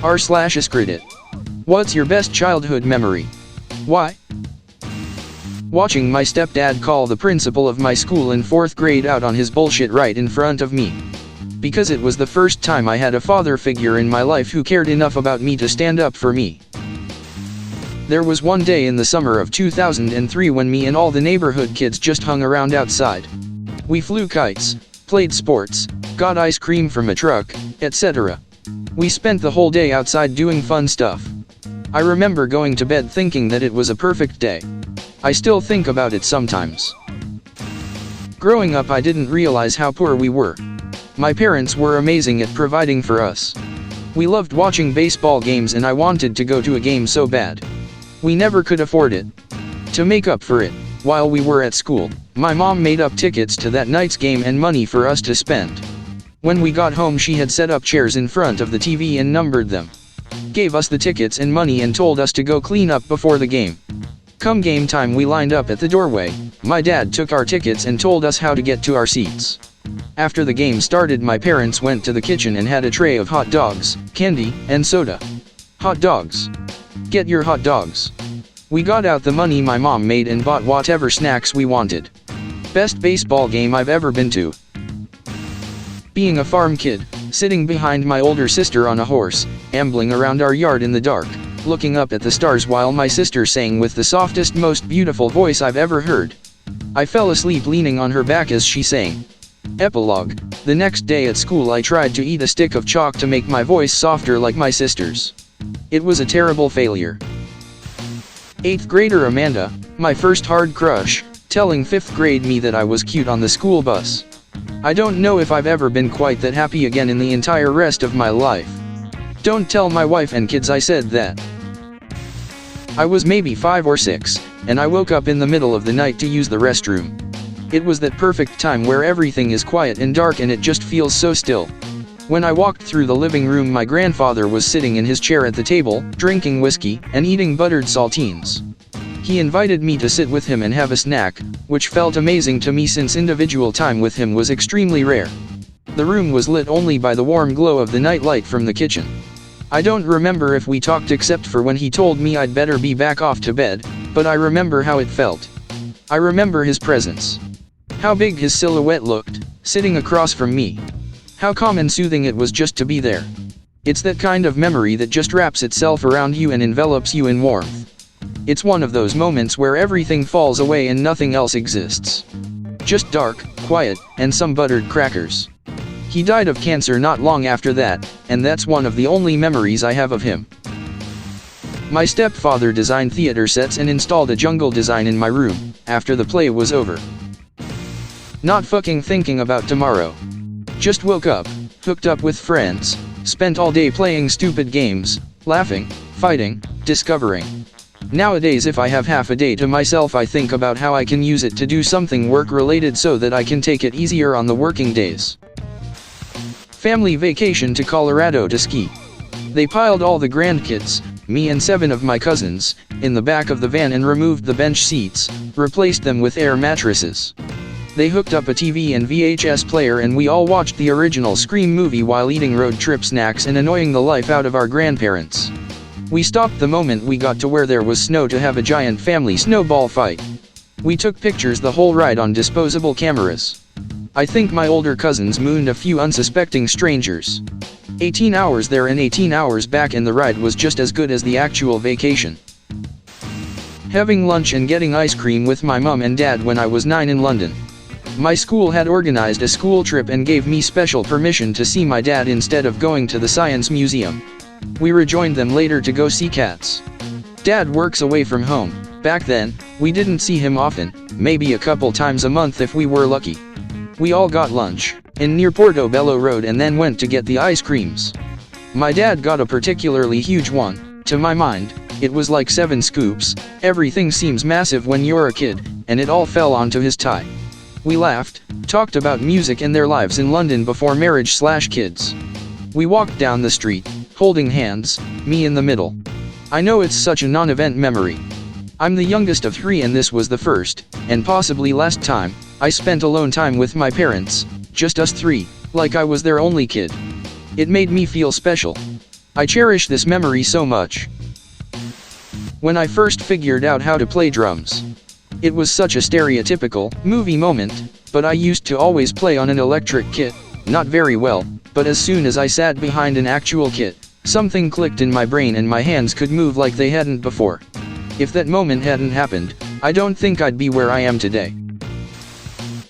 r/Askreddit. What's your best childhood memory? Why? Watching my stepdad call the principal of my school in 4th grade out on his bullshit right in front of me. Because it was the first time I had a father figure in my life who cared enough about me to stand up for me. There was one day in the summer of 2003 when me and all the neighborhood kids just hung around outside. We flew kites, played sports, got ice cream from a truck, etc. We spent the whole day outside doing fun stuff. I remember going to bed thinking that it was a perfect day. I still think about it sometimes. Growing up, I didn't realize how poor we were. My parents were amazing at providing for us. We loved watching baseball games and I wanted to go to a game so bad. We never could afford it. To make up for it, while we were at school, my mom made up tickets to that night's game and money for us to spend. When we got home, she had set up chairs in front of the TV and numbered them. Gave us the tickets and money and told us to go clean up before the game. Come game time, we lined up at the doorway. My dad took our tickets and told us how to get to our seats. After the game started, my parents went to the kitchen and had a tray of hot dogs, candy, and soda. Hot dogs. Get your hot dogs. We got out the money my mom made and bought whatever snacks we wanted. Best baseball game I've ever been to. Being a farm kid, sitting behind my older sister on a horse, ambling around our yard in the dark, looking up at the stars while my sister sang with the softest, most beautiful voice I've ever heard. I fell asleep leaning on her back as she sang. Epilogue. The next day at school, I tried to eat a stick of chalk to make my voice softer like my sister's. It was a terrible failure. 8th grader Amanda, my first hard crush, telling 5th grade me that I was cute on the school bus. I don't know if I've ever been quite that happy again in the entire rest of my life. Don't tell my wife and kids I said that. I was maybe 5 or 6, and I woke up in the middle of the night to use the restroom. It was that perfect time where everything is quiet and dark and it just feels so still. When I walked through the living room, my grandfather was sitting in his chair at the table, drinking whiskey and eating buttered saltines. He invited me to sit with him and have a snack, which felt amazing to me since individual time with him was extremely rare. The room was lit only by the warm glow of the night light from the kitchen. I don't remember if we talked except for when he told me I'd better be back off to bed, but I remember how it felt. I remember his presence. How big his silhouette looked, sitting across from me. How calm and soothing it was just to be there. It's that kind of memory that just wraps itself around you and envelops you in warmth. It's one of those moments where everything falls away and nothing else exists. Just dark, quiet, and some buttered crackers. He died of cancer not long after that, and that's one of the only memories I have of him. My stepfather designed theater sets and installed a jungle design in my room, after the play was over. Not fucking thinking about tomorrow. Just woke up, hooked up with friends, spent all day playing stupid games, laughing, fighting, discovering. Nowadays, if I have half a day to myself, I think about how I can use it to do something work-related so that I can take it easier on the working days. Family vacation to Colorado to ski. They piled all the grandkids, me and 7 of my cousins, in the back of the van and removed the bench seats, replaced them with air mattresses. They hooked up a TV and VHS player and we all watched the original Scream movie while eating road trip snacks and annoying the life out of our grandparents. We stopped the moment we got to where there was snow to have a giant family snowball fight. We took pictures the whole ride on disposable cameras. I think my older cousins mooned a few unsuspecting strangers. 18 hours there and 18 hours back, and the ride was just as good as the actual vacation. Having lunch and getting ice cream with my mom and dad when I was 9 in London. My school had organized a school trip and gave me special permission to see my dad instead of going to the Science Museum. We rejoined them later to go see cats. Dad works away from home. Back then, we didn't see him often, maybe a couple times a month if we were lucky. We all got lunch in near Portobello Road and then went to get the ice creams. My dad got a particularly huge one. To my mind, it was like 7 scoops. Everything seems massive when you're a kid, and it all fell onto his tie. We laughed, talked about music and their lives in London before marriage/kids. We walked down the street, holding hands, me in the middle. I know it's such a non-event memory. I'm the youngest of 3 and this was the first, and possibly last time, I spent alone time with my parents, just us 3, like I was their only kid. It made me feel special. I cherish this memory so much. When I first figured out how to play drums. It was such a stereotypical, movie moment, but I used to always play on an electric kit, not very well, but as soon as I sat behind an actual kit, something clicked in my brain and my hands could move like they hadn't before. If that moment hadn't happened, I don't think I'd be where I am today.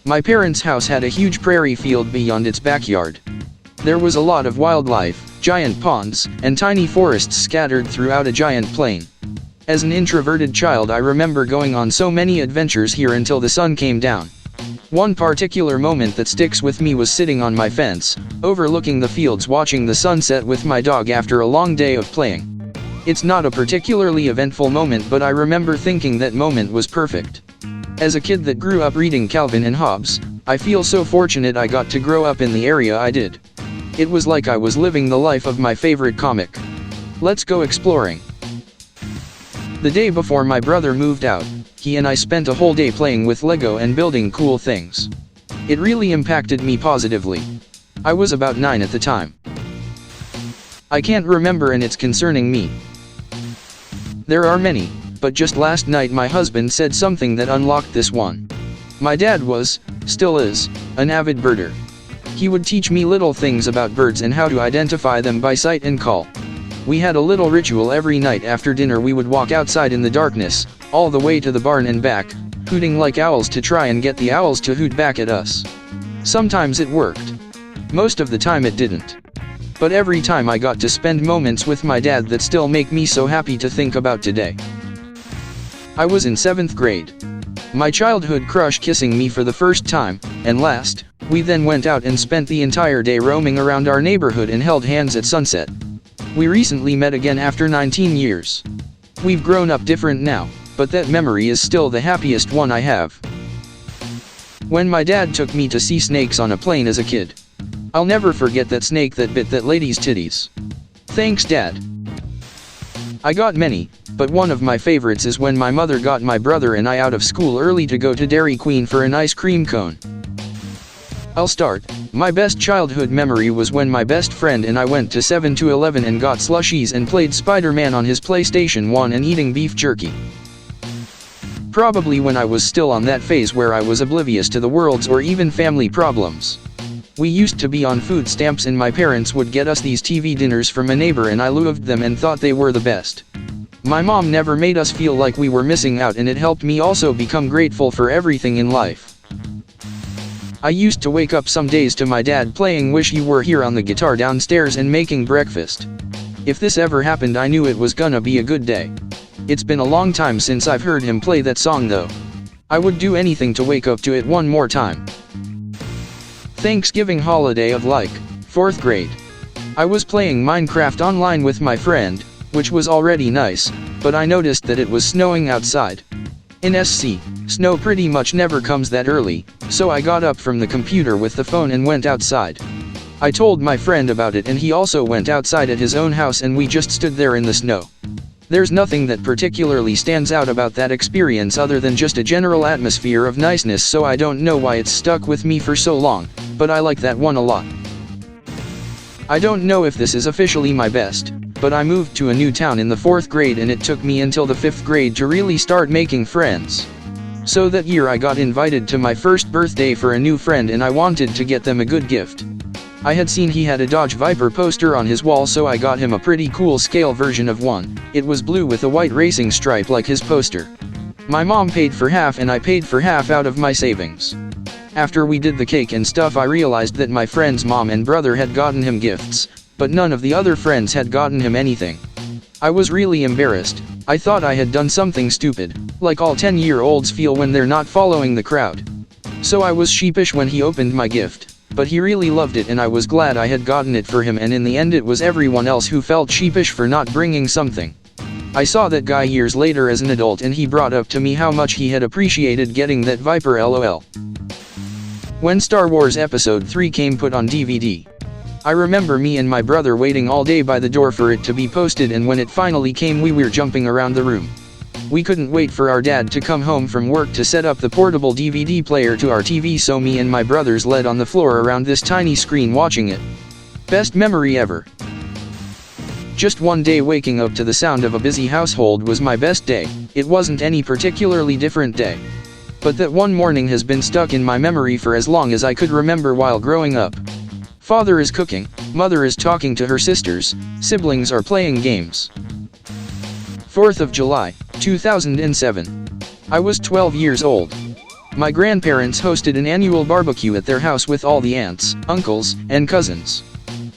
My parents' house had a huge prairie field beyond its backyard. There was a lot of wildlife, giant ponds, and tiny forests scattered throughout a giant plain. As an introverted child, I remember going on so many adventures here until the sun came down. One particular moment that sticks with me was sitting on my fence, overlooking the fields watching the sunset with my dog after a long day of playing. It's not a particularly eventful moment, but I remember thinking that moment was perfect. As a kid that grew up reading Calvin and Hobbes, I feel so fortunate I got to grow up in the area I did. It was like I was living the life of my favorite comic. Let's go exploring. The day before my brother moved out, he and I spent a whole day playing with Lego and building cool things. It really impacted me positively. I was about 9 at the time. I can't remember, and it's concerning me. There are many, but just last night my husband said something that unlocked this one. My dad was, still is, an avid birder. He would teach me little things about birds and how to identify them by sight and call. We had a little ritual every night after dinner. We would walk outside in the darkness, all the way to the barn and back, hooting like owls to try and get the owls to hoot back at us. Sometimes it worked. Most of the time it didn't. But every time I got to spend moments with my dad that still make me so happy to think about today. I was in 7th grade. My childhood crush kissing me for the first time, and last, we then went out and spent the entire day roaming around our neighborhood and held hands at sunset. We recently met again after 19 years. We've grown up different now, but that memory is still the happiest one I have. When my dad took me to see snakes on a plane as a kid. I'll never forget that snake that bit that lady's titties. Thanks, Dad. I got many, but one of my favorites is when my mother got my brother and I out of school early to go to Dairy Queen for an ice cream cone. I'll start. My best childhood memory was when my best friend and I went to 7-Eleven and got slushies and played Spider-Man on his PlayStation 1 and eating beef jerky. Probably when I was still on that phase where I was oblivious to the world's or even family problems. We used to be on food stamps and my parents would get us these TV dinners from a neighbor and I loved them and thought they were the best. My mom never made us feel like we were missing out, and it helped me also become grateful for everything in life. I used to wake up some days to my dad playing Wish You Were Here on the guitar downstairs and making breakfast. If this ever happened, I knew it was gonna be a good day. It's been a long time since I've heard him play that song though. I would do anything to wake up to it one more time. Thanksgiving holiday of like 4th grade. I was playing Minecraft online with my friend, which was already nice, but I noticed that it was snowing outside. In SC, snow pretty much never comes that early, so I got up from the computer with the phone and went outside. I told my friend about it and he also went outside at his own house and we just stood there in the snow. There's nothing that particularly stands out about that experience other than just a general atmosphere of niceness, so I don't know why it's stuck with me for so long, but I like that one a lot. I don't know if this is officially my best, but I moved to a new town in the 4th grade and it took me until the 5th grade to really start making friends. So that year I got invited to my first birthday for a new friend and I wanted to get them a good gift. I had seen he had a Dodge Viper poster on his wall, so I got him a pretty cool scale version of one. It was blue with a white racing stripe like his poster. My mom paid for half and I paid for half out of my savings. After we did the cake and stuff, I realized that my friend's mom and brother had gotten him gifts, but none of the other friends had gotten him anything. I was really embarrassed. I thought I had done something stupid, like all 10-year-olds feel when they're not following the crowd. So I was sheepish when he opened my gift, but he really loved it and I was glad I had gotten it for him, and in the end it was everyone else who felt sheepish for not bringing something. I saw that guy years later as an adult and he brought up to me how much he had appreciated getting that Viper, lol. When Star Wars Episode 3 came put on DVD, I remember me and my brother waiting all day by the door for it to be posted, and when it finally came we were jumping around the room. We couldn't wait for our dad to come home from work to set up the portable DVD player to our TV, so me and my brothers led on the floor around this tiny screen watching it. Best memory ever. Just one day waking up to the sound of a busy household was my best day. It wasn't any particularly different day. But that one morning has been stuck in my memory for as long as I could remember while growing up. Father is cooking, mother is talking to her sisters, siblings are playing games. 4th of July, 2007. I was 12 years old. My grandparents hosted an annual barbecue at their house with all the aunts, uncles, and cousins.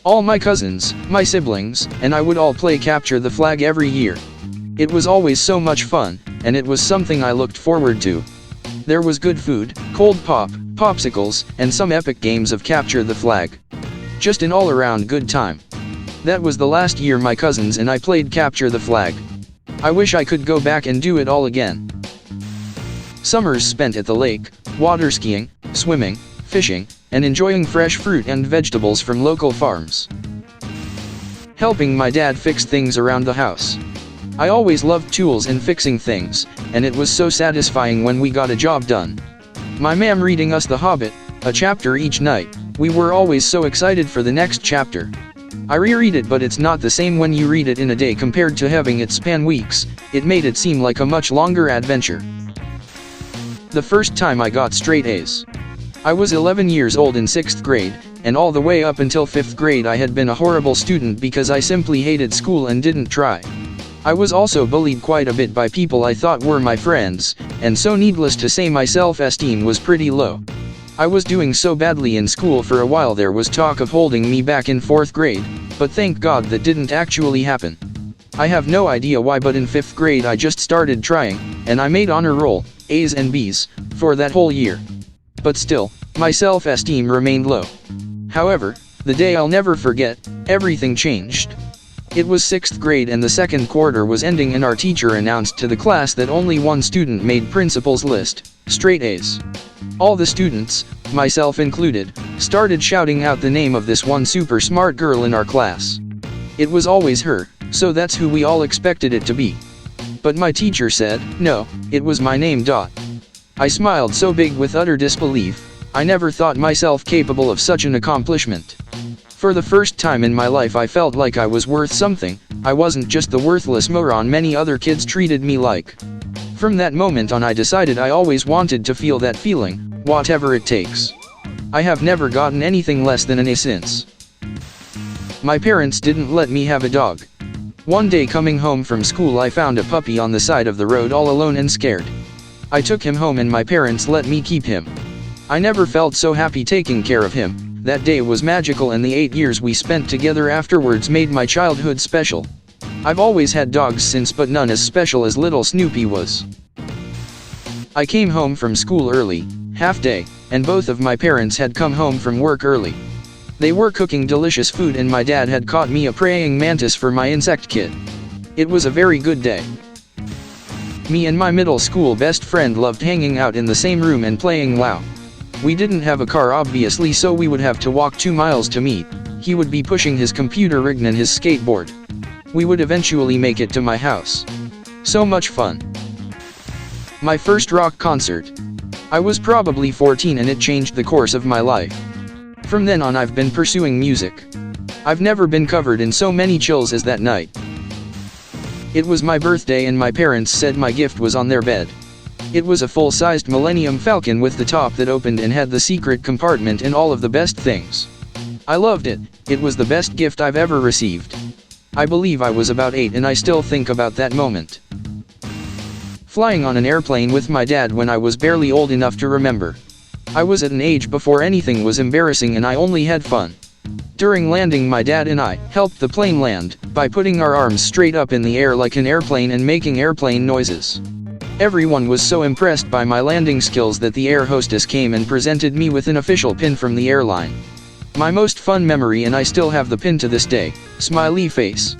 All my cousins, my siblings, and I would all play capture the flag every year. It was always so much fun, and it was something I looked forward to. There was good food, cold pop, popsicles, and some epic games of capture the flag. Just an all-around good time. That was the last year my cousins and I played capture the flag. I wish I could go back and do it all again. Summers spent at the lake, water skiing, swimming, fishing, and enjoying fresh fruit and vegetables from local farms. Helping my dad fix things around the house. I always loved tools and fixing things, and it was so satisfying when we got a job done. My mom reading us The Hobbit, a chapter each night, we were always so excited for the next chapter. I reread it, but it's not the same when you read it in a day compared to having it span weeks. It made it seem like a much longer adventure. The first time I got straight A's. I was 11 years old in 6th grade, and all the way up until 5th grade I had been a horrible student because I simply hated school and didn't try. I was also bullied quite a bit by people I thought were my friends, and so needless to say my self-esteem was pretty low. I was doing so badly in school for a while there was talk of holding me back in 4th grade, but thank God that didn't actually happen. I have no idea why, but in 5th grade I just started trying, and I made honor roll, A's and B's, for that whole year. But still, my self-esteem remained low. However, the day I'll never forget, everything changed. It was 6th grade and the second quarter was ending and our teacher announced to the class that only one student made principal's list, straight A's. All the students, myself included, started shouting out the name of this one super smart girl in our class. It was always her, so that's who we all expected it to be. But my teacher said, no, it was my name. I smiled so big with utter disbelief. I never thought myself capable of such an accomplishment. For the first time in my life I felt like I was worth something. I wasn't just the worthless moron many other kids treated me like. From that moment on I decided I always wanted to feel that feeling, whatever it takes. I have never gotten anything less than an A since. My parents didn't let me have a dog. One day coming home from school I found a puppy on the side of the road all alone and scared. I took him home and my parents let me keep him. I never felt so happy taking care of him. That day was magical and the 8 years we spent together afterwards made my childhood special. I've always had dogs since, but none as special as little Snoopy was. I came home from school early, half day, and both of my parents had come home from work early. They were cooking delicious food and my dad had caught me a praying mantis for my insect kit. It was a very good day. Me and my middle school best friend loved hanging out in the same room and playing WoW. We didn't have a car obviously, so we would have to walk 2 miles to meet. He would be pushing his computer rig and his skateboard. We would eventually make it to my house. So much fun. My first rock concert. I was probably 14 and it changed the course of my life. From then on I've been pursuing music. I've never been covered in so many chills as that night. It was my birthday and my parents said my gift was on their bed. It was a full-sized Millennium Falcon with the top that opened and had the secret compartment and all of the best things. I loved it. It was the best gift I've ever received. I believe I was about 8 and I still think about that moment. Flying on an airplane with my dad when I was barely old enough to remember. I was at an age before anything was embarrassing and I only had fun. During landing my dad and I helped the plane land by putting our arms straight up in the air like an airplane and making airplane noises. Everyone was so impressed by my landing skills that the air hostess came and presented me with an official pin from the airline. My most fun memory, and I still have the pin to this day, smiley face.